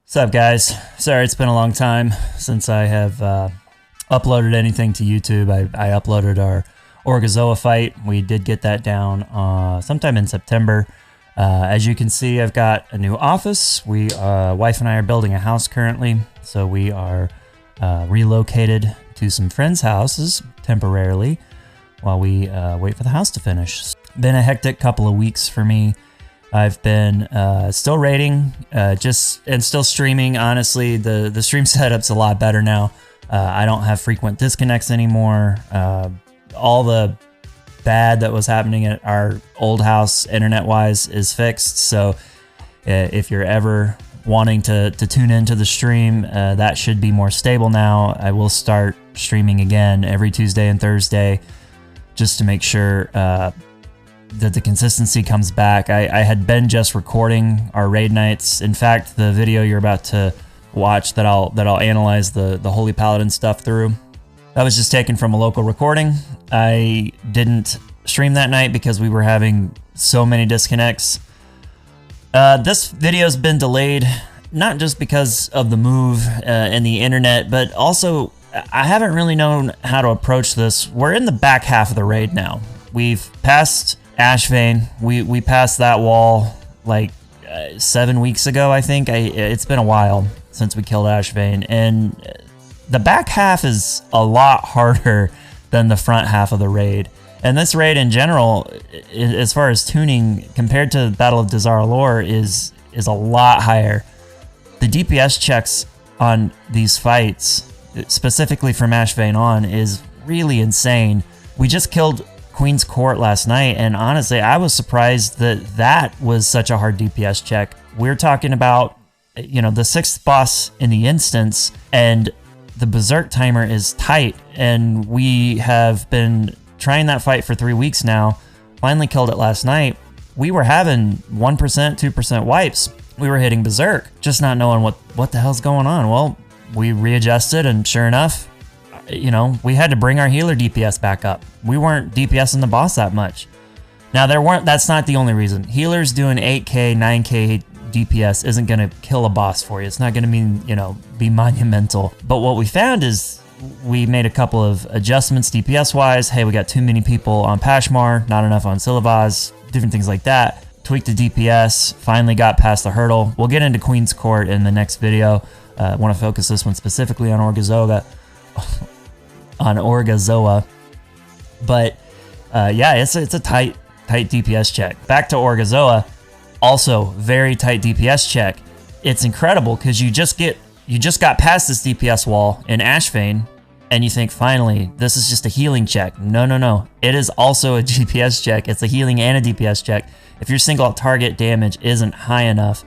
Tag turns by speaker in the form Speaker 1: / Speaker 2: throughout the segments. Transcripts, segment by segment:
Speaker 1: What's up, guys? Sorry, it's been a long time since I have uploaded anything to YouTube. I uploaded our Orgozoa fight. We did get that down sometime in September. As you can see, I've got a new office. Wife and I are building a house currently, so we are relocated to some friends' houses temporarily while we wait for the house to finish. Been a hectic couple of weeks for me. I've been still raiding, and still streaming. Honestly, the stream setup's a lot better now. I don't have frequent disconnects anymore. All the bad that was happening at our old house internet-wise is fixed. So if you're ever wanting to tune into the stream, that should be more stable now. I will start streaming again every Tuesday and Thursday just to make sure that the consistency comes back. I had been just recording our raid nights. In fact, the video you're about to watch that I'll analyze the Holy Paladin stuff through, that was just taken from a local recording. I didn't stream that night because we were having so many disconnects. This video's been delayed, not just because of the move and the internet, but also I haven't really known how to approach this. We're in the back half of the raid now. We've passed Ashvane. We passed that wall like 7 weeks ago, I think. It's been a while since we killed Ashvane, and the back half is a lot harder than the front half of the raid. And this raid in general, as far as tuning, compared to Battle of Dazar'alor, is a lot higher. The DPS checks on these fights, specifically from Ashvane on, is really insane. We just killed Queen's Court last night, and honestly, I was surprised that was such a hard DPS check. We're talking about, you know, the 6th boss in the instance, and the Berserk timer is tight, and we have been trying that fight for 3 weeks now. Finally killed it last night. We were having 1%, 2% wipes. We were hitting Berserk, just not knowing what the hell's going on. Well, we readjusted, and sure enough, you know, we had to bring our healer DPS back up. We weren't DPSing the boss that much. Now, that's not the only reason. Healers doing 8k, 9k DPS isn't going to kill a boss for you. It's not going to mean, you know, be monumental. But what we found is we made a couple of adjustments DPS-wise. Hey, we got too many people on Pashmar, not enough on Silivaz, different things like that. Tweaked the DPS, finally got past the hurdle. We'll get into Queen's Court in the next video. I want to focus this one specifically on Orgozoa. But yeah, it's a tight DPS check. Back to Orgozoa, also very tight DPS check. It's incredible because you just got past this DPS wall in Ashvane, and you think, finally, this is just a healing check. No. It is also a DPS check. It's a healing and a DPS check. If your single target damage isn't high enough,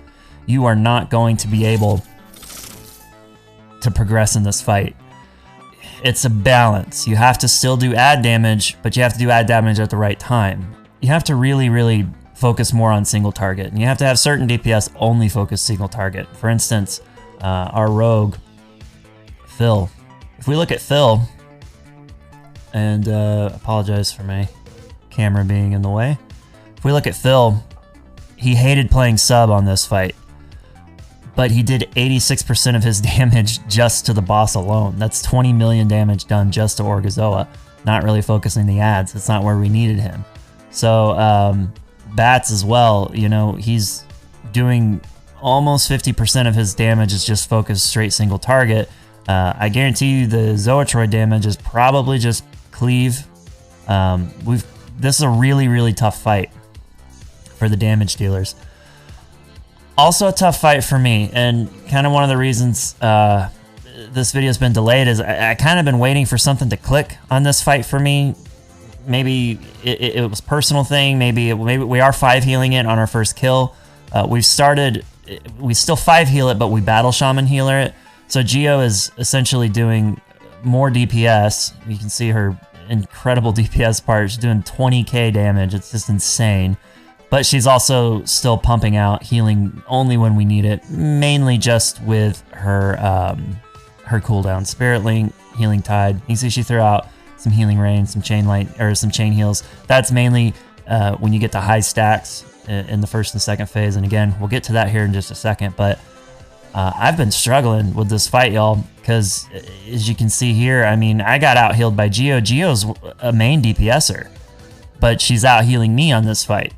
Speaker 1: you are not going to be able to progress in this fight. It's a balance. You have to still do add damage, but you have to do add damage at the right time. You have to really focus more on single target, and you have to have certain DPS only focus single target. For instance, our rogue, Phil. If we look at Phil, and apologize for my camera being in the way. If we look at Phil, he hated playing sub on this fight, but he did 86% of his damage just to the boss alone. That's 20 million damage done just to Orgozoa, not really focusing the adds. It's not where we needed him. So Bats as well, you know, he's doing almost 50% of his damage is just focused straight single target. I guarantee you the Zoetroid damage is probably just cleave. This is a really tough fight for the damage dealers. Also a tough fight for me, and kind of one of the reasons this video's been delayed is I kind of been waiting for something to click on this fight for me. Maybe it was a personal thing. Maybe we are 5 healing it on our first kill. We still 5 heal it, but we battle shaman healer it. So Geo is essentially doing more DPS. You can see her incredible DPS part. She's doing 20k damage. It's just insane. But she's also still pumping out healing only when we need it, mainly just with her her cooldown. Spirit Link, Healing Tide. You can see she threw out some Healing Rain, some Chain Light, or some Chain Heals. That's mainly when you get to high stacks in the first and second phase. And again, we'll get to that here in just a second. But I've been struggling with this fight, y'all, because as you can see here, I mean, I got out healed by Geo. Geo's a main DPSer, but she's out healing me on this fight.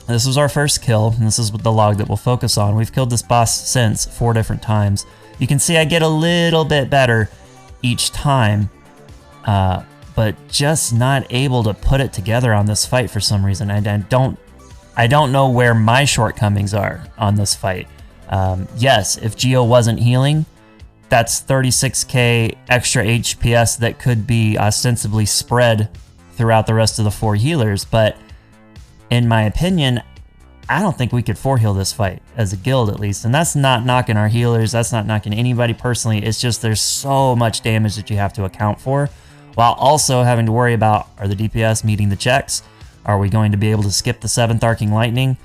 Speaker 1: This was our first kill, and this is the log that we'll focus on. We've killed this boss since 4 different times. You can see I get a little bit better each time, but just not able to put it together on this fight for some reason. I don't know where my shortcomings are on this fight. Yes, if Geo wasn't healing, that's 36k extra HPS that could be ostensibly spread throughout the rest of the 4 healers, but in my opinion, I don't think we could 4-heal this fight, as a guild at least. And that's not knocking our healers, that's not knocking anybody personally, it's just there's so much damage that you have to account for, while also having to worry about, are the DPS meeting the checks? Are we going to be able to skip the 7th Arcing Lightning?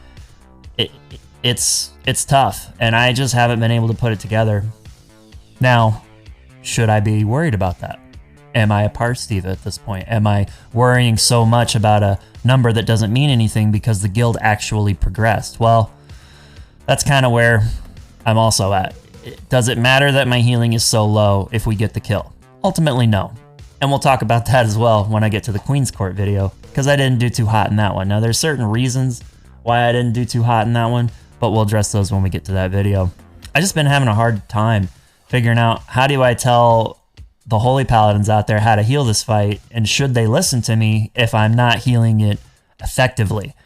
Speaker 1: It's tough, and I just haven't been able to put it together. Now, should I be worried about that? Am I a parse diva at this point? Am I worrying so much about a number that doesn't mean anything because the guild actually progressed? Well, that's kind of where I'm also at. Does it matter that my healing is so low if we get the kill? Ultimately, no. And we'll talk about that as well when I get to the Queen's Court video, because I didn't do too hot in that one. Now, there's certain reasons why I didn't do too hot in that one, but we'll address those when we get to that video. I just been having a hard time figuring out, how do I tell the holy paladins out there how to heal this fight, and should they listen to me if I'm not healing it effectively?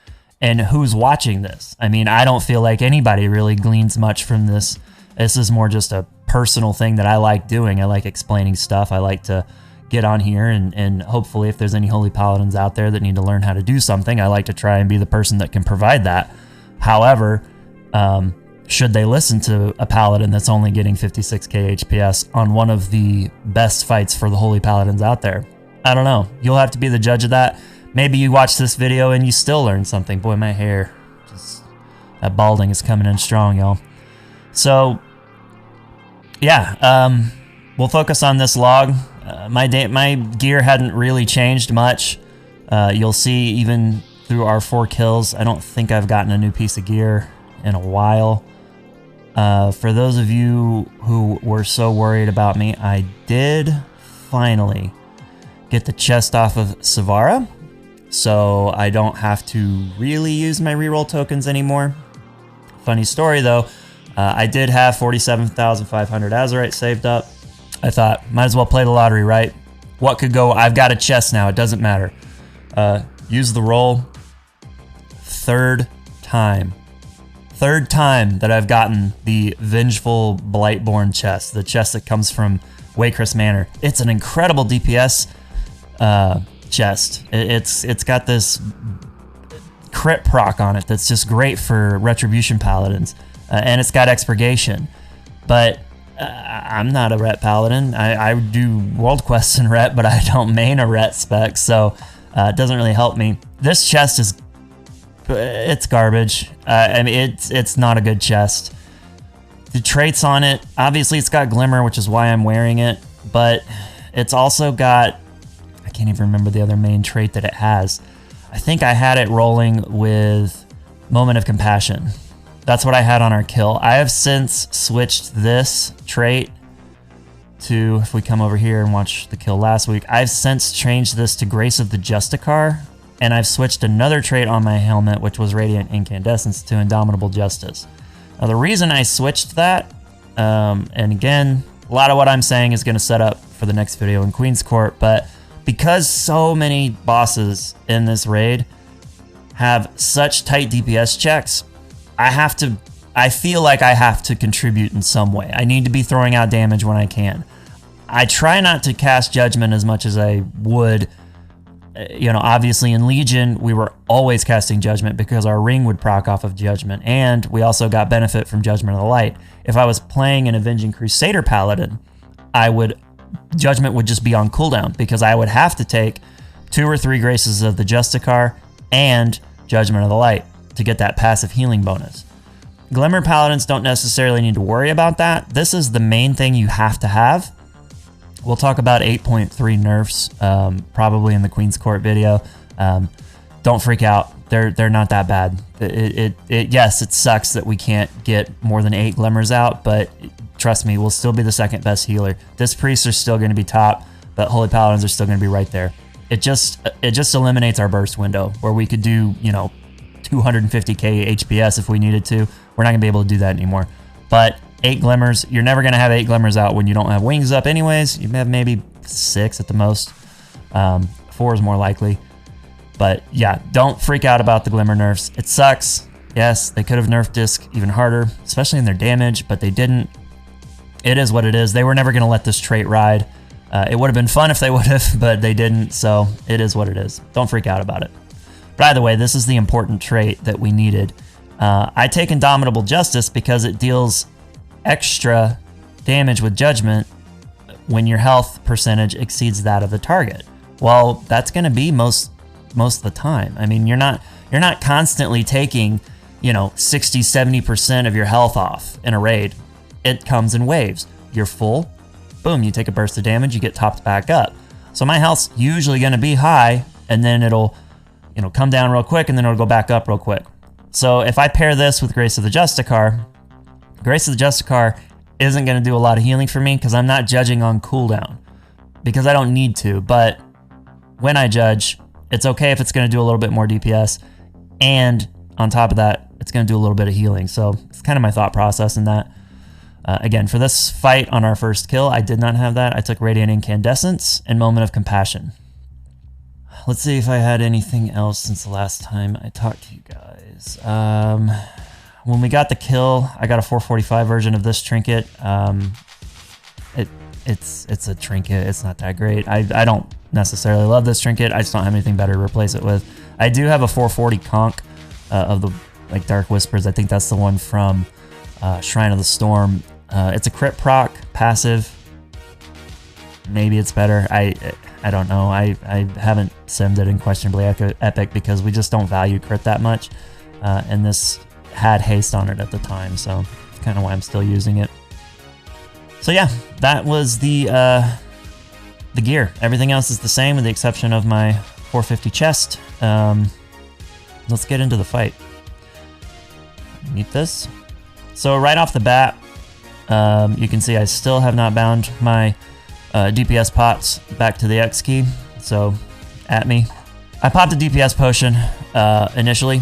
Speaker 1: And who's watching this? I mean, I don't feel like anybody really gleans much from this. This is more just a personal thing that I like doing. I like explaining stuff. I like to get on here and hopefully if there's any holy paladins out there that need to learn how to do something, I like to try and be the person that can provide that. However, should they listen to a paladin that's only getting 56k HPS on one of the best fights for the holy paladins out there? I don't know. You'll have to be the judge of that. Maybe you watch this video and you still learn something. Boy, my hair, that balding is coming in strong, y'all. So, yeah, we'll focus on this log. My gear hadn't really changed much. You'll see even through our 4 kills, I don't think I've gotten a new piece of gear in a while. For those of you who were so worried about me, I did finally get the chest off of Savara, so I don't have to really use my reroll tokens anymore. Funny story though, I did have 47,500 Azurite saved up. I thought, might as well play the lottery, right? What could go? I've got a chest now, it doesn't matter. Use the roll. Third time that I've gotten the Vengeful Blightborn chest, the chest that comes from Waycrest Manor. It's an incredible DPS chest. It's got this crit proc on it that's just great for Retribution Paladins, and it's got Expurgation. But I'm not a Ret Paladin. I do World Quests in Ret, but I don't main a Ret spec, so it doesn't really help me. This chest is it's garbage. I mean, it's not a good chest. The traits on it, obviously it's got Glimmer, which is why I'm wearing it, but it's also got, I can't even remember the other main trait that it has. I think I had it rolling with Moment of Compassion. That's what I had on our kill. I have since switched this trait to, if we come over here and watch the kill last week, I've since changed this to Grace of the Justicar, and I've switched another trait on my helmet, which was Radiant Incandescence, to Indomitable Justice. Now, the reason I switched that, and again, a lot of what I'm saying is going to set up for the next video in Queen's Court, but because so many bosses in this raid have such tight DPS checks, I feel like I have to contribute in some way. I need to be throwing out damage when I can. I try not to cast Judgment as much as I would. You know, obviously in Legion, we were always casting Judgment because our ring would proc off of Judgment, and we also got benefit from Judgment of the Light. If I was playing an Avenging Crusader Paladin, Judgment would just be on cooldown because I would have to take 2 or 3 Graces of the Justicar and Judgment of the Light to get that passive healing bonus. Glimmer Paladins don't necessarily need to worry about that. This is the main thing you have to have. We'll talk about 8.3 nerfs probably in the Queen's Court video. don't freak out. They're not that bad. Yes, it sucks that we can't get more than 8 glimmers out, but trust me, we'll still be the second best healer. Disc priests are still going to be top, but holy paladins are still going to be right there. It just eliminates our burst window where we could do, you know, 250k HPS if we needed to. We're not gonna be able to do that anymore. But 8 glimmers, you're never gonna have 8 glimmers out when you don't have wings up anyways. You have maybe 6 at the most. 4 is more likely. But yeah, don't freak out about the glimmer nerfs. It sucks. Yes, they could have nerfed disc even harder, especially in their damage, but they didn't. It is what it is. They were never gonna let this trait ride. It would have been fun if they would have, but they didn't, so it is what it is. Don't freak out about it. By the way, this is the important trait that we needed. I take Indomitable Justice because it deals extra damage with Judgment when your health percentage exceeds that of the target. Well, that's going to be most of the time. I mean, you're not constantly taking, you know, 60, 70% of your health off in a raid. It comes in waves. You're full, boom, you take a burst of damage, you get topped back up. So my health's usually going to be high, and then it'll, you know, come down real quick, and then it'll go back up real quick. So if I pair this with Grace of the Justicar, Grace of the Justicar isn't going to do a lot of healing for me because I'm not judging on cooldown, because I don't need to. But when I judge, it's okay if it's going to do a little bit more DPS, and on top of that, it's going to do a little bit of healing. So it's kind of my thought process in that. Again, for this fight on our first kill, I did not have that. I took Radiant Incandescence and Moment of Compassion. Let's see if I had anything else since the last time I talked to you guys. When we got the kill, I got a 445 version of this trinket. It's a trinket. It's not that great. I don't necessarily love this trinket. I just don't have anything better to replace it with. I do have a 440 conch of the like Dark Whispers. I think that's the one from Shrine of the Storm. It's a crit proc, passive. Maybe it's better. I don't know. I haven't simmed it in Questionably Epic because we just don't value crit that much. And this had haste on it at the time, so that's kind of why I'm still using it. So yeah, that was the gear. Everything else is the same with the exception of my 450 chest. Let's get into the fight. Meet this. So right off the bat, you can see I still have not bound my DPS pots back to the X key, so at me. I popped a DPS potion initially.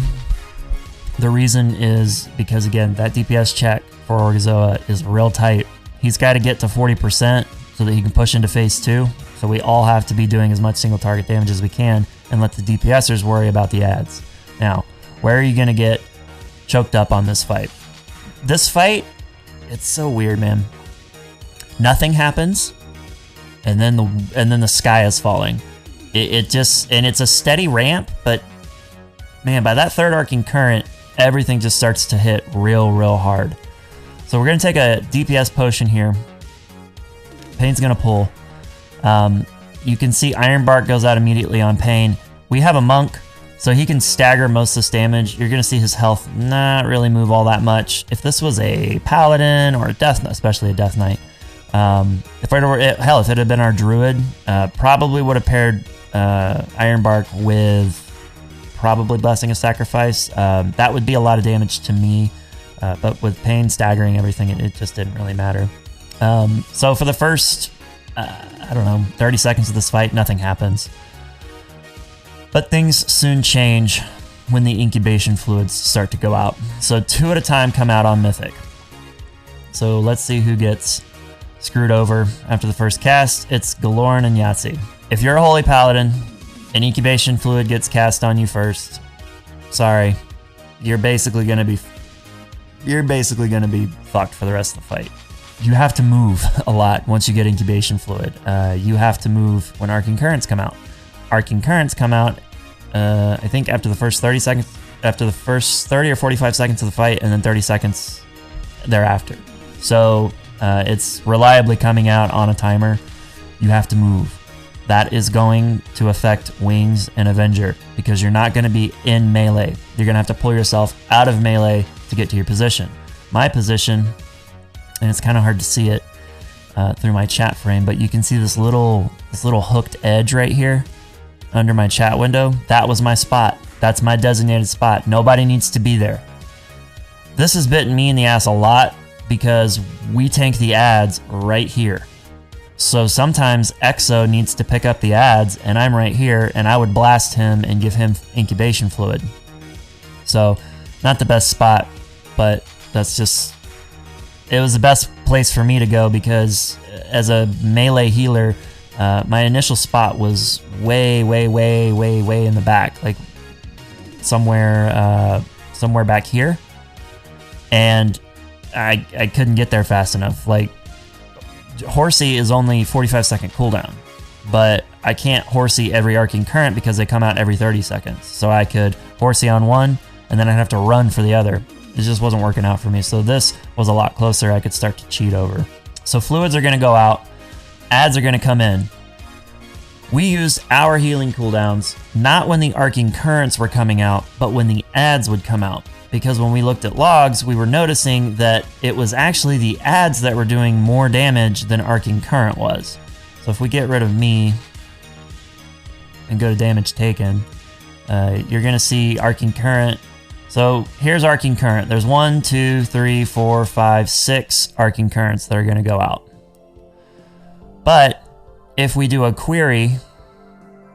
Speaker 1: The reason is because, again, that DPS check for Orgozoa is real tight. He's got to get to 40% so that he can push into phase 2. So we all have to be doing as much single target damage as we can and let the DPSers worry about the ads. Now, where are you going to get choked up on this fight? This fight, it's so weird, man. Nothing happens, and then the sky is falling. It just, and it's a steady ramp, but man, by that third arcing current, everything just starts to hit real hard. So we're gonna take a DPS potion here. Pain's gonna pull. You can see Iron Bark goes out immediately on Pain. We have a monk, so he can stagger most of this damage. You're gonna see his health not really move all that much. If this was a Paladin or a Death Knight, especially a Death Knight, if it had been our Druid, probably would have paired Iron Bark with probably Blessing of Sacrifice. That would be a lot of damage to me, but with Pain staggering everything, it just didn't really matter. So for the first, I don't know, 30 seconds of this fight, nothing happens. But things soon change when the incubation fluids start to go out. So 2 at a time come out on Mythic. So let's see who gets screwed over after the first cast. It's Galorn and Yahtzee. If you're a Holy Paladin, an incubation fluid gets cast on you first. Sorry, you're basically gonna be fucked for the rest of the fight. You have to move a lot once you get incubation fluid. You have to move when arcing currents come out. Arcing currents come out, I think after the first 30 seconds, after the first 30 or 45 seconds of the fight, and then 30 seconds thereafter. So it's reliably coming out on a timer. You have to move. That is going to affect Wings and Avenger because you're not going to be in melee. You're going to have to pull yourself out of melee to get to your position. My position, and it's kind of hard to see it through my chat frame, but you can see this little hooked edge right here under my chat window. That was my spot. That's my designated spot. Nobody needs to be there. This has bitten me in the ass a lot because we tank the ads right here. So sometimes Exo needs to pick up the ads and I'm right here and I would blast him and give him incubation fluid. So not the best spot, but that's just, it was the best place for me to go because as a melee healer, my initial spot was way in the back, like somewhere back here. And I couldn't get there fast enough. Like, Horsey is only 45-second cooldown, but I can't Horsey every Arcane Current because they come out every 30 seconds. So I could Horsey on one, and then I'd have to run for the other. It just wasn't working out for me. So this was a lot closer. I could start to cheat over. So fluids are going to go out. Ads are going to come in. We used our healing cooldowns, not when the Arcane Currents were coming out, but when the ads would come out. Because when we looked at logs, we were noticing that it was actually the ads that were doing more damage than Arcane Current was. So if we get rid of me and go to damage taken, you're going to see Arcane Current. So here's Arcane Current. There's 1, 2, 3, 4, 5, 6 Arcane Currents that are going to go out. But if we do a query,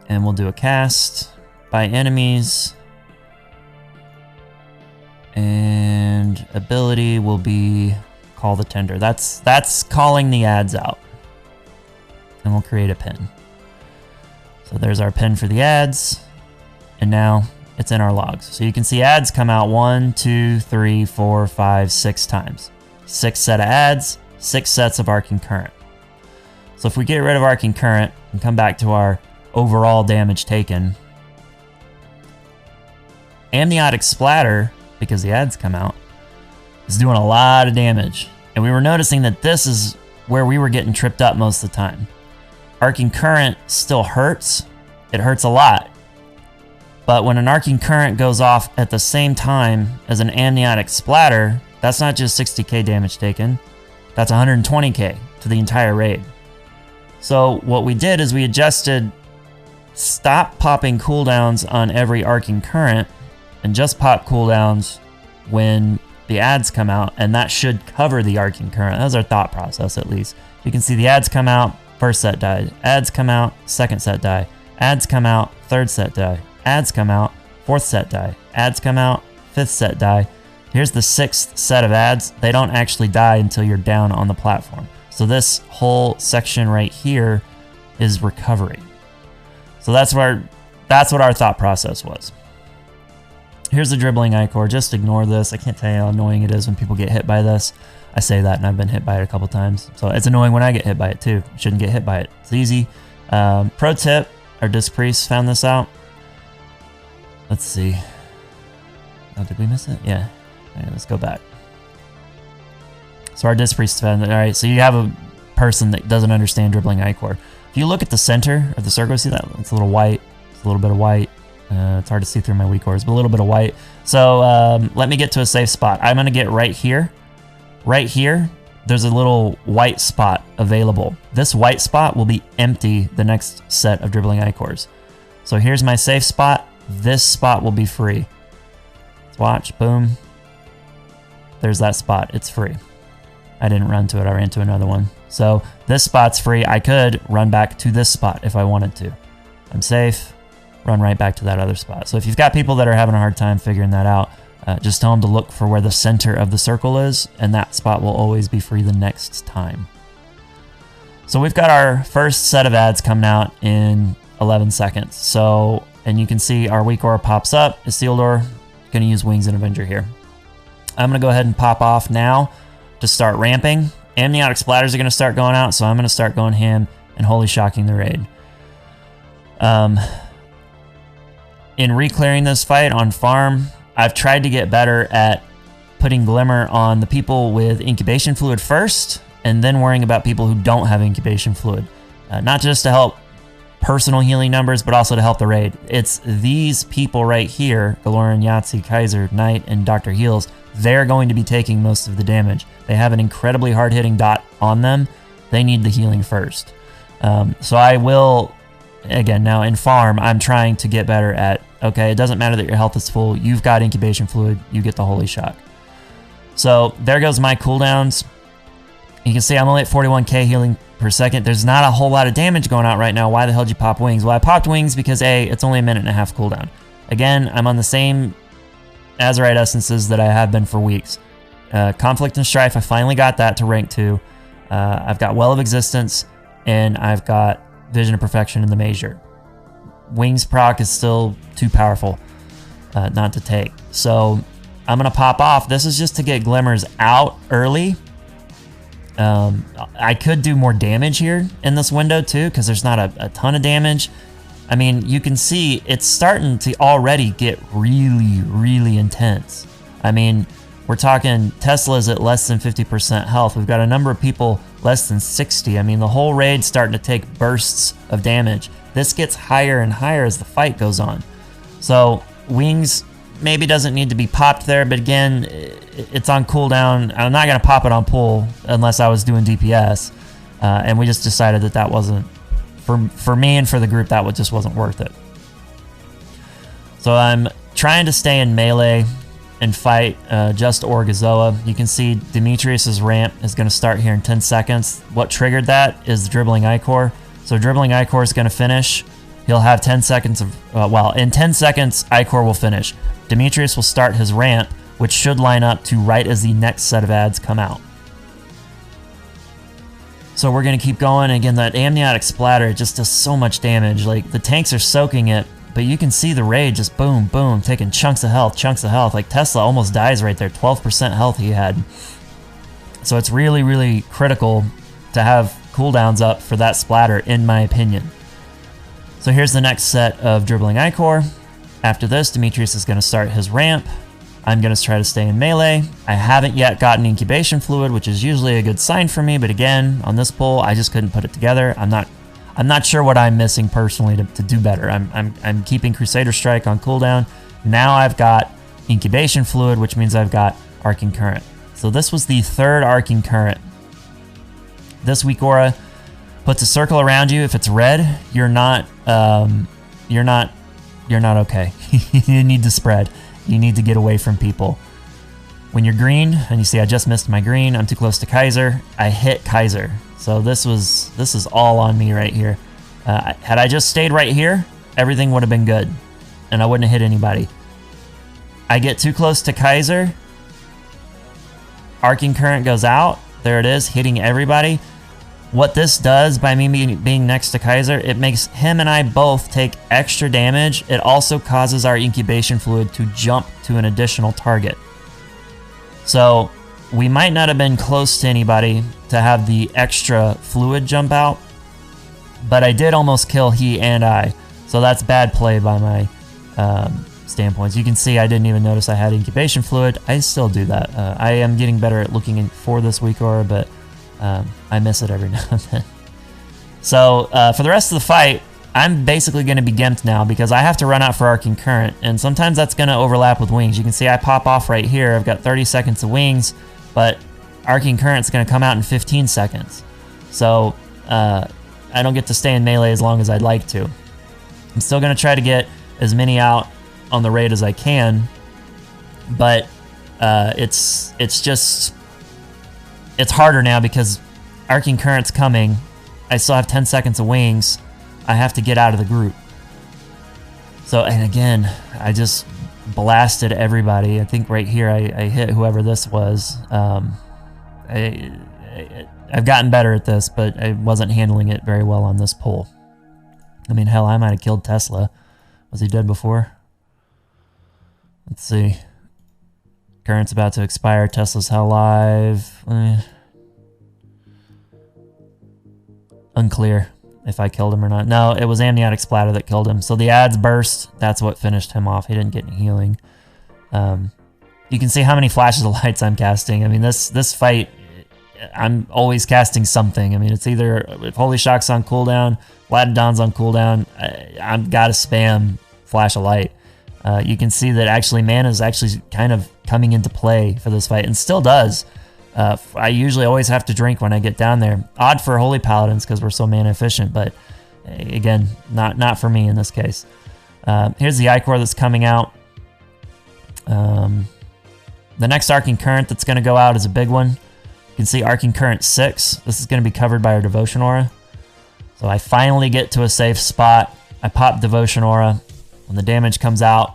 Speaker 1: and we'll do a cast by enemies, and ability will be call the tender. That's calling the ads out. And we'll create a pin. So there's our pin for the ads. And now it's in our logs. So you can see ads come out 1, 2, 3, 4, 5, 6 times. 6 set of ads, 6 sets of Arcane Current. So if we get rid of Arcane Current and come back to our overall damage taken, Amniotic Splatter, because the ads come out, is doing a lot of damage. And we were noticing that this is where we were getting tripped up most of the time. Arcane Current still hurts. It hurts a lot. But when an Arcane Current goes off at the same time as an Amniotic Splatter, that's not just 60k damage taken. That's 120k to the entire raid. So what we did is we adjusted stop popping cooldowns on every Arcane Current and just pop cooldowns when the ads come out, and that should cover the Arcane Current. That was our thought process, at least. You can see the ads come out, first set die. Ads come out, second set die. Ads come out, third set die. Ads come out, fourth set die. Ads come out, fifth set die. Here's the sixth set of ads. They don't actually die until you're down on the platform. So this whole section right here is recovery. So that's what our thought process was. Here's the dribbling Ichor. Just ignore this. I can't tell you how annoying it is when people get hit by this. I say that and I've been hit by it a couple times. So it's annoying when I get hit by it too. Shouldn't get hit by it. It's easy. Pro tip, our Disc Priest found this out. Let's see. Oh, did we miss it? Yeah. Okay, let's go back. So our Disc Priest found it. All right, so you have a person that doesn't understand dribbling Ichor. If you look at the center of the circle, see that? It's a little white. It's a little bit of white. It's hard to see through my weak ores, but a little bit of white. So let me get to a safe spot. I'm going to get right here. Right here, there's a little white spot available. This white spot will be empty the next set of dribbling Ichors. So here's my safe spot. This spot will be free. Let's watch. Boom. There's that spot. It's free. I didn't run to it. I ran to another one. So this spot's free. I could run back to this spot if I wanted to. I'm safe. Run right back to that other spot. So if you've got people that are having a hard time figuring that out, just tell them to look for where the center of the circle is, and that spot will always be free the next time. So we've got our first set of ads coming out in 11 seconds. So, and you can see our weak aura pops up. Isildur, going to use Wings and Avenger here. I'm going to go ahead and pop off now to start ramping. Amniotic Splatters are going to start going out, so I'm going to start going ham and Holy Shocking the raid. In re-clearing this fight on farm, I've tried to get better at putting Glimmer on the people with incubation fluid first, and then worrying about people who don't have incubation fluid. Not just to help personal healing numbers, but also to help the raid. It's these people right here, Galoran, Yahtzee, Kaiser, Knight, and Dr. Heals. They're going to be taking most of the damage. They have an incredibly hard-hitting dot on them. They need the healing first. So I will again, now in farm, I'm trying to get better at, okay, it doesn't matter that your health is full. You've got incubation fluid. You get the Holy Shock. So there goes my cooldowns. You can see I'm only at 41k healing per second. There's not a whole lot of damage going out right now. Why the hell did you pop wings? Well, I popped wings because A, it's only a minute and a half cooldown. Again, I'm on the same Azurite essences that I have been for weeks. Conflict and Strife, I finally got that to rank 2. I've got Well of Existence, and I've got Vision of Perfection in the Major. Wings proc is still too powerful not to take. So I'm going to pop off. This is just to get Glimmers out early. I could do more damage here in this window too, because there's not a ton of damage. I mean, you can see it's starting to already get really, really intense. I mean, we're talking Tesla's at less than 50% health. We've got a number of people less than 60. I mean, the whole raid's starting to take bursts of damage. This gets higher and higher as the fight goes on. So wings maybe doesn't need to be popped there, but again, it's on cooldown. I'm not going to pop it on pull unless I was doing DPS. And we just decided that that wasn't, for me and for the group, that just wasn't worth it. So I'm trying to stay in melee and fight just Orgozoa. You can see Demetrius's ramp is going to start here in 10 seconds. What triggered that is the Dribbling Ichor. So Dribbling Ichor is going to finish. He'll have 10 seconds of, well, in 10 seconds, Ichor will finish. Demetrius will start his ramp, which should line up to right as the next set of ads come out. So we're going to keep going. Again, that amniotic splatter just does so much damage. Like, the tanks are soaking it, but you can see the raid just boom, boom, taking chunks of health, chunks of health. Like, Tesla almost dies right there, 12% health he had. So it's really, really critical to have cooldowns up for that splatter, in my opinion. So here's the next set of Dribbling Ichor. After this, Demetrius is going to start his ramp. I'm going to try to stay in melee. I haven't yet gotten incubation fluid, which is usually a good sign for me, but again, on this pull, I just couldn't put it together. I'm not sure what I'm missing personally to do better. I'm keeping Crusader Strike on cooldown. Now I've got incubation fluid, which means I've got Arcing Current. So this was the third Arcing Current. This weak aura puts a circle around you. If it's red, you're not okay. You need to spread. You need to get away from people. When you're green, and you see I just missed my green, I'm too close to Kaiser, I hit Kaiser. So this is all on me right here. Had I just stayed right here, everything would have been good, and I wouldn't have hit anybody. I get too close to Kaiser, Arcing Current goes out, there it is, hitting everybody. What this does by me being next to Kaiser, it makes him and I both take extra damage. It also causes our incubation fluid to jump to an additional target. So we might not have been close to anybody to have the extra fluid jump out, but I did almost kill he and I. So that's bad play by my standpoints. You can see I didn't even notice I had incubation fluid. I still do that. I am getting better at looking for this weak aura, but I miss it every now and then. So for the rest of the fight, I'm basically going to be gimped now because I have to run out for Arcing Current, and sometimes that's going to overlap with wings. You can see I pop off right here. I've got 30 seconds of wings, but Arcing Current's going to come out in 15 seconds. So I don't get to stay in melee as long as I'd like to. I'm still going to try to get as many out on the raid as I can, but it's harder now because Arcing Current's coming. I still have 10 seconds of wings. I have to get out of the group. So, and again, I just blasted everybody. I think right here I hit whoever this was. I've gotten better at this, but I wasn't handling it very well on this pull. I mean, hell, I might have killed Tesla. Was he dead before? Let's see. Current's about to expire. Tesla's hell alive. Unclear if I killed him or not. No, it was amniotic splatter that killed him. So the ads burst. That's what finished him off. He didn't get any healing. You can see how many flashes of lights I'm casting. I mean, this fight, I'm always casting something. I mean, it's either if Holy Shock's on cooldown, Latidon's on cooldown, I've got to spam Flash of Light. You can see that actually mana is actually kind of coming into play for this fight, and still does. I usually always have to drink when I get down there. Odd for Holy Paladins because we're so mana efficient, but Again, not for me in this case. Here's the Ichor that's coming out. The next Arcing Current that's going to go out is a big one. You can see Arcing Current 6. This is going to be covered by our Devotion Aura. So I finally get to a safe spot. I pop Devotion Aura. When the damage comes out,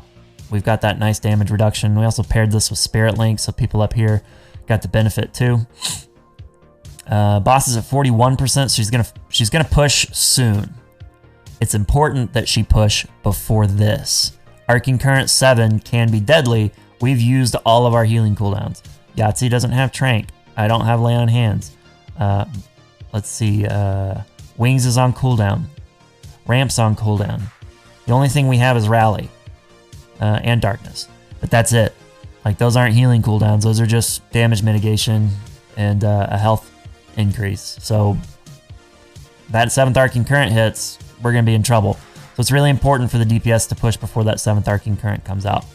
Speaker 1: we've got that nice damage reduction. We also paired this with Spirit Link, so people up here got the benefit too. Boss is at 41%, so she's gonna push soon. It's important that she push before this. Arcing Current 7 can be deadly. We've used all of our healing cooldowns. Yahtzee doesn't have Trank. I don't have Lay on Hands. Let's see. Wings is on cooldown. Ramp's on cooldown. The only thing we have is Rally and Darkness. But that's it. Like, those aren't healing cooldowns. Those are just damage mitigation and a health increase. So that 7th Arcing Current hits, we're going to be in trouble. So it's really important for the DPS to push before that 7th Arcing Current comes out.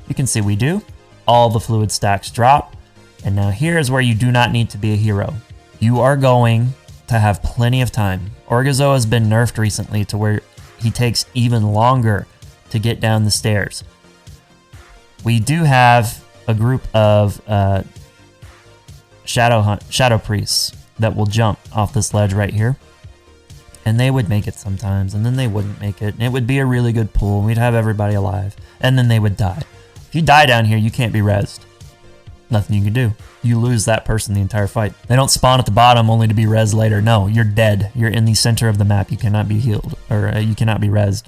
Speaker 1: You can see we do. All the fluid stacks drop. And now here is where you do not need to be a hero. You are going to have plenty of time. Orgozoa has been nerfed recently to where he takes even longer to get down the stairs. We do have a group of shadow priests that will jump off this ledge right here. And they would make it sometimes, and then they wouldn't make it. And it would be a really good pull, and we'd have everybody alive. And then they would die. If you die down here, you can't be rezzed. Nothing you can do. You lose that person the entire fight. They don't spawn at the bottom only to be rezzed later. No, you're dead. You're in the center of the map. You cannot be healed, or you cannot be rezzed.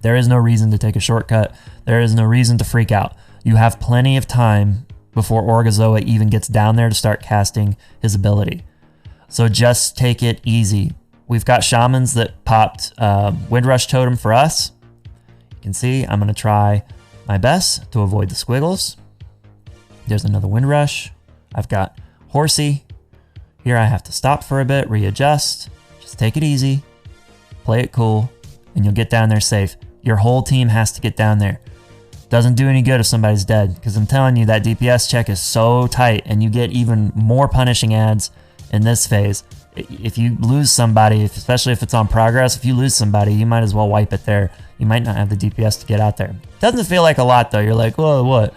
Speaker 1: There is no reason to take a shortcut. There is no reason to freak out. You have plenty of time before Orgozoa even gets down there to start casting his ability. So just take it easy. We've got shamans that popped Windrush Totem for us. You can see I'm going to try my best to avoid the squiggles. There's another Windrush. I've got Horsey. Here I have to stop for a bit, readjust. Just take it easy. Play it cool, and you'll get down there safe. Your whole team has to get down there. Doesn't do any good if somebody's dead, because I'm telling you, that DPS check is so tight, and you get even more punishing ads in this phase. If you lose somebody, especially if it's on progress, if you lose somebody, you might as well wipe it there. You might not have the DPS to get out there. Doesn't feel like a lot, though. You're like, whoa, what?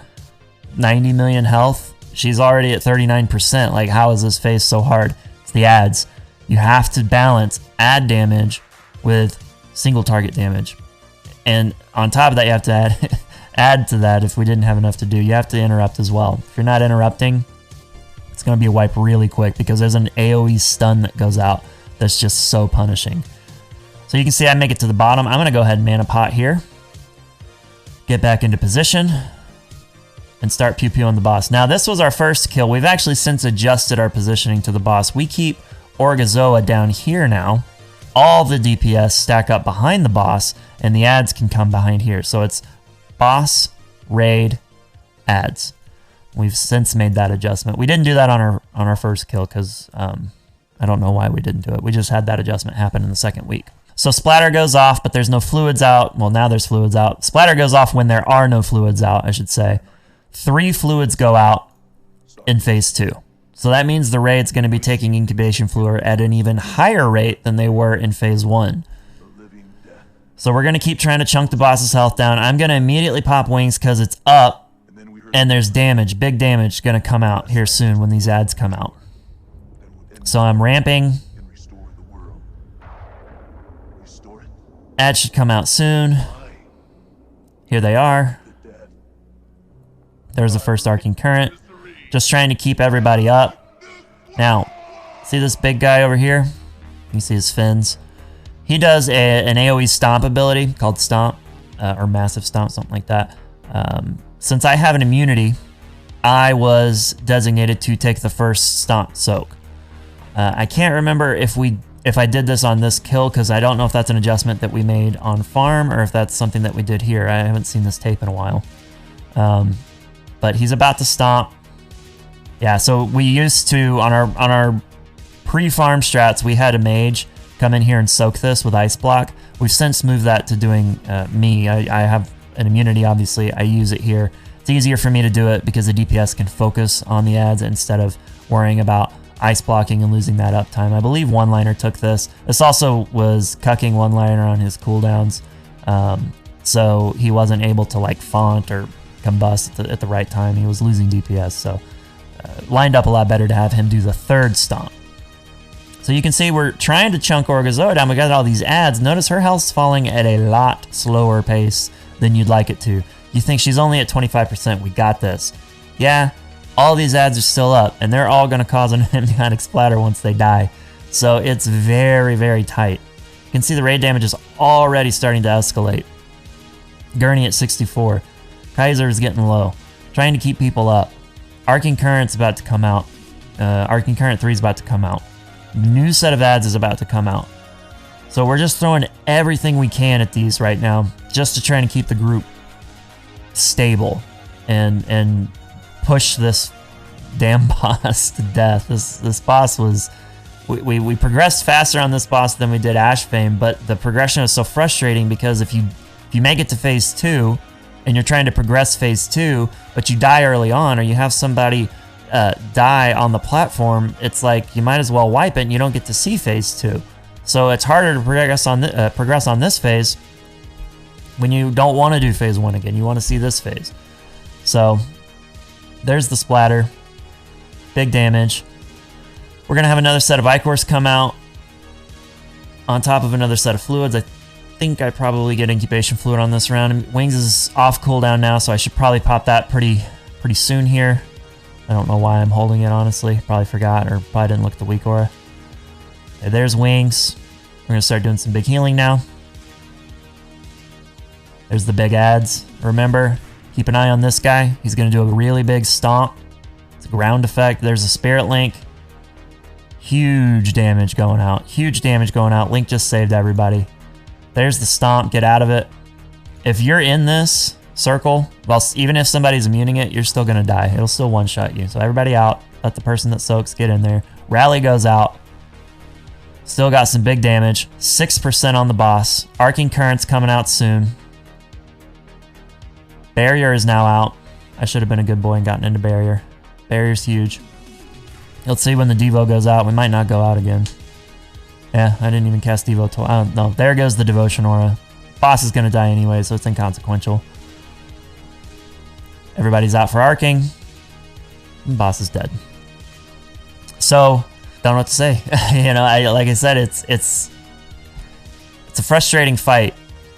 Speaker 1: 90 million health? She's already at 39%. Like, how is this phase so hard? It's the ads. You have to balance ad damage with single target damage. And on top of that, you have to add to that if we didn't have enough to do. You have to interrupt as well. If you're not interrupting, it's going to be a wipe really quick because there's an AoE stun that goes out that's just so punishing. So you can see I make it to the bottom. I'm going to go ahead and mana pot here. Get back into position and start pew-pew on the boss. Now, this was our first kill. We've actually since adjusted our positioning to the boss. We keep Orgozoa down here now. All the DPS stack up behind the boss, and the ads can come behind here. So it's boss, raid, ads. We've since made that adjustment. We didn't do that on our first kill because I don't know why we didn't do it. We just had that adjustment happen in the second week. So splatter goes off, but there's no fluids out. Well, now there's fluids out. Splatter goes off when there are no fluids out, I should say. 3 fluids go out in phase 2. So that means the raid's going to be taking incubation fluid at an even higher rate than they were in phase 1. So we're going to keep trying to chunk the boss's health down. I'm going to immediately pop wings because it's up, and there's damage, big damage, going to come out here soon when these ads come out. So I'm ramping. Ads should come out soon. Here they are. There's the first Arcing Current. Just trying to keep everybody up. Now, see this big guy over here? You see his fins. He does an AoE stomp ability called Stomp, or Massive Stomp, something like that. Since I have an immunity, I was designated to take the first Stomp Soak. I can't remember if I did this on this kill, because I don't know if that's an adjustment that we made on farm, or if that's something that we did here. I haven't seen this tape in a while. But he's about to stomp. Yeah, so we used to, on our pre-farm strats, we had a mage come in here and soak this with Ice Block. We've since moved that to doing me. I have an immunity, obviously. I use it here. It's easier for me to do it because the DPS can focus on the ads instead of worrying about ice blocking and losing that uptime. I believe one-liner took this. This also was cucking one-liner on his cooldowns, so he wasn't able to like faunt or combust at the right time. He was losing DPS, so lined up a lot better to have him do the third stomp. So you can see we're trying to chunk Orgozoa down. We got all these adds. Notice her health's falling at a lot slower pace than you'd like it to. You think she's only at 25%. We got this. Yeah, all these adds are still up, and they're all going to cause an amniotic splatter once they die. So it's very, very tight. You can see the raid damage is already starting to escalate. Gurney at 64. Kaiser is getting low. Trying to keep people up. Arcing Current's about to come out. Arcing Current 3 is about to come out. New set of ads is about to come out. So we're just throwing everything we can at these right now just to try and keep the group stable and push this damn boss to death. This boss was... We progressed faster on this boss than we did Ash Fame, but the progression was so frustrating because if you make it to phase 2 and you're trying to progress phase 2, but you die early on or you have somebody die on the platform, it's like you might as well wipe it and you don't get to see phase 2. So it's harder to progress on this phase when you don't want to do phase 1 again. You want to see this phase. So there's the splatter. Big damage. We're going to have another set of Icors come out on top of another set of fluids. I think I probably get incubation fluid on this round. Wings is off cooldown now, so I should probably pop that pretty soon here. I don't know why I'm holding it, honestly. Probably forgot or probably didn't look at the weak aura. Okay, there's Wings. We're going to start doing some big healing now. There's the big ads. Remember, keep an eye on this guy. He's going to do a really big stomp. It's a ground effect. There's a Spirit Link. Huge damage going out. Huge damage going out. Link just saved everybody. There's the stomp. Get out of it. If you're in this circle, well, even if somebody's immuning it, you're still going to die. It'll still one-shot you. So everybody out. Let the person that soaks get in there. Rally goes out. Still got some big damage. 6% on the boss. Arcing Current's coming out soon. Barrier is now out. I should have been a good boy and gotten into Barrier. Barrier's huge. Let's see when the Devo goes out. We might not go out again. Yeah, I didn't even cast Devo twice. Oh, no, there goes the Devotion Aura. Boss is going to die anyway, so it's inconsequential. Everybody's out for arcing. Boss is dead. So, don't know what to say. You know, like I said, it's a frustrating fight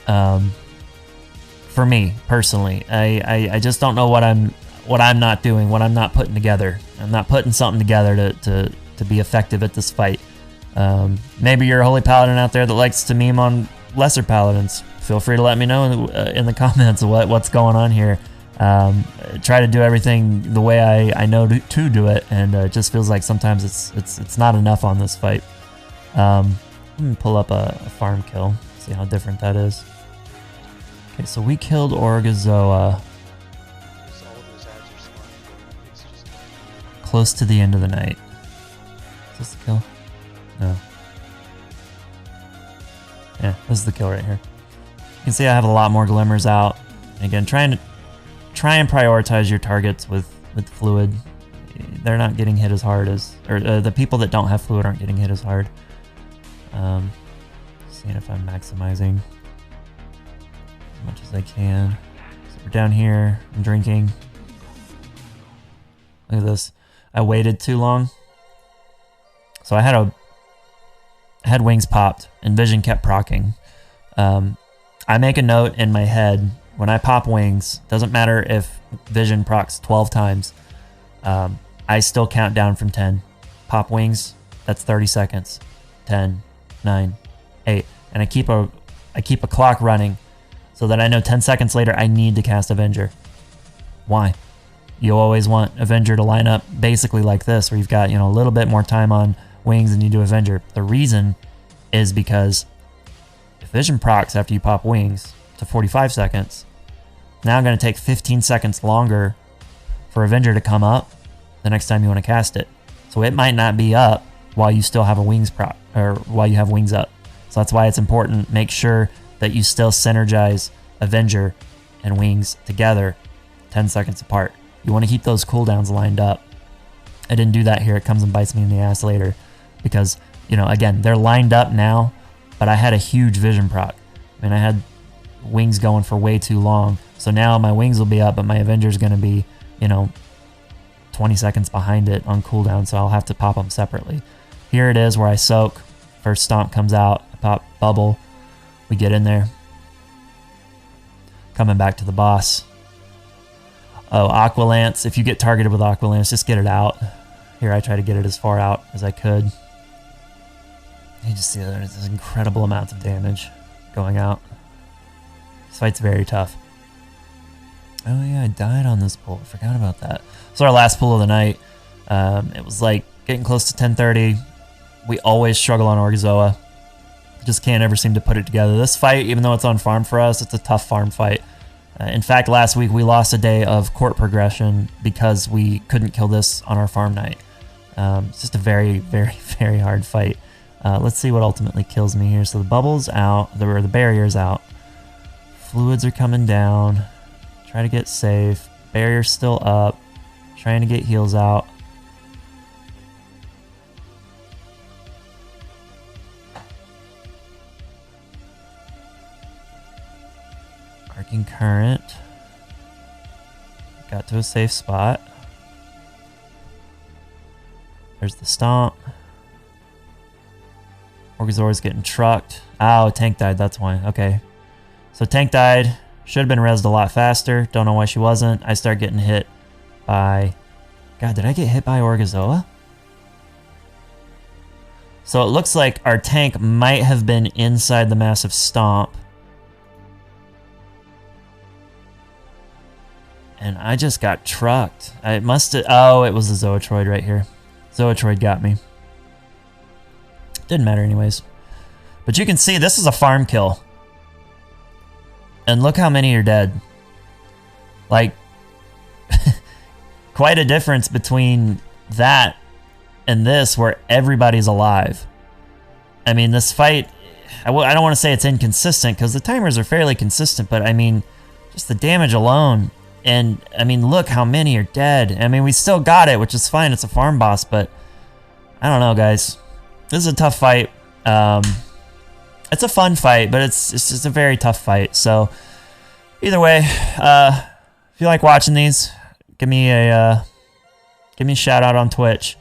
Speaker 1: for me personally. I just don't know what I'm not doing, what I'm not putting together. I'm not putting something together to be effective at this fight. Maybe you're a holy paladin out there that likes to meme on lesser paladins. Feel free to let me know in the comments what's going on here. Try to do everything the way I know to do it, and it just feels like sometimes it's not enough on this fight. I'm gonna pull up a farm kill, see how different that is. Okay, so we killed Orgozoa close to the end of the night. Is this the kill? No. Yeah, this is the kill right here. You can see I have a lot more glimmers out. Again, try and prioritize your targets with fluid. They're not getting hit as hard as, or the people that don't have fluid aren't getting hit as hard. Seeing if I'm maximizing as much as I can. So we're down here. I'm drinking. Look at this. I waited too long. So I had wings popped and vision kept proccing. I make a note in my head when I pop wings, doesn't matter if vision procs 12 times, I still count down from 10. Pop wings, that's 30 seconds. 10, 9, 8. And I keep a clock running so that I know 10 seconds later I need to cast Avenger. Why? You always want Avenger to line up basically like this, where you've got, you know, a little bit more time on wings than you do Avenger. The reason is because if vision procs after you pop wings to 45 seconds, now I'm going to take 15 seconds longer for Avenger to come up the next time you want to cast it. So it might not be up while you still have a wings proc, or while you have wings up. So that's why it's important. Make sure that you still synergize Avenger and wings together 10 seconds apart. You want to keep those cooldowns lined up. I didn't do that here. It comes and bites me in the ass later because, you know, again, they're lined up now, but I had a huge vision proc. I mean, I had wings going for way too long. So now my wings will be up, but my Avenger's going to be, you know, 20 seconds behind it on cooldown, so I'll have to pop them separately. Here it is where I soak. First stomp comes out, I pop bubble. We get in there. Coming back to the boss. Oh, Aqua Lance. If you get targeted with Aqua Lance, just get it out. Here, I try to get it as far out as I could. You just see there's this incredible amounts of damage going out. This fight's very tough. Oh yeah, I died on this pull. I forgot about that. So our last pull of the night. It was like getting close to 10:30. We always struggle on Orgozoa. Just can't ever seem to put it together. This fight, even though it's on farm for us, it's a tough farm fight. In fact, last week we lost a day of court progression because we couldn't kill this on our farm night. It's just a very, very, very hard fight. Let's see what ultimately kills me here. So the bubble's out, the barrier's out. Fluids are coming down. Try to get safe. Barrier's still up. Trying to get heals out. Arcing current. Got to a safe spot. There's the stomp. Orgozoa's getting trucked. Oh, tank died, that's why. Okay. So tank died. Should have been rezzed a lot faster. Don't know why she wasn't. I start getting hit by... God, did I get hit by Orgozoa? So it looks like our tank might have been inside the massive stomp. And I just got trucked. I must have... Oh, it was the Zoetroid right here. Zoetroid got me. Didn't matter anyways. But you can see this is a farm kill. And look how many are dead. Like, quite a difference between that and this where everybody's alive. I mean, this fight, I don't want to say it's inconsistent because the timers are fairly consistent, but I mean, just the damage alone. And I mean, look how many are dead. I mean, we still got it, which is fine. It's a farm boss, but I don't know, guys. This is a tough fight. It's a fun fight, but it's just a very tough fight. So either way, if you like watching these, give me a shout out on Twitch.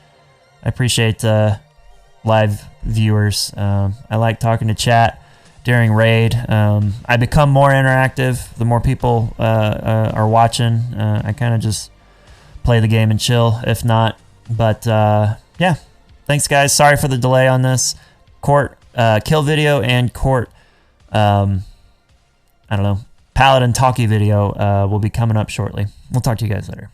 Speaker 1: I appreciate live viewers. I like talking to chat during raid. I become more interactive the more people are watching. I kind of just play the game and chill if not. But yeah, thanks guys. Sorry for the delay on this court kill video and court I don't know, Paladin talkie video will be coming up shortly. We'll talk to you guys later.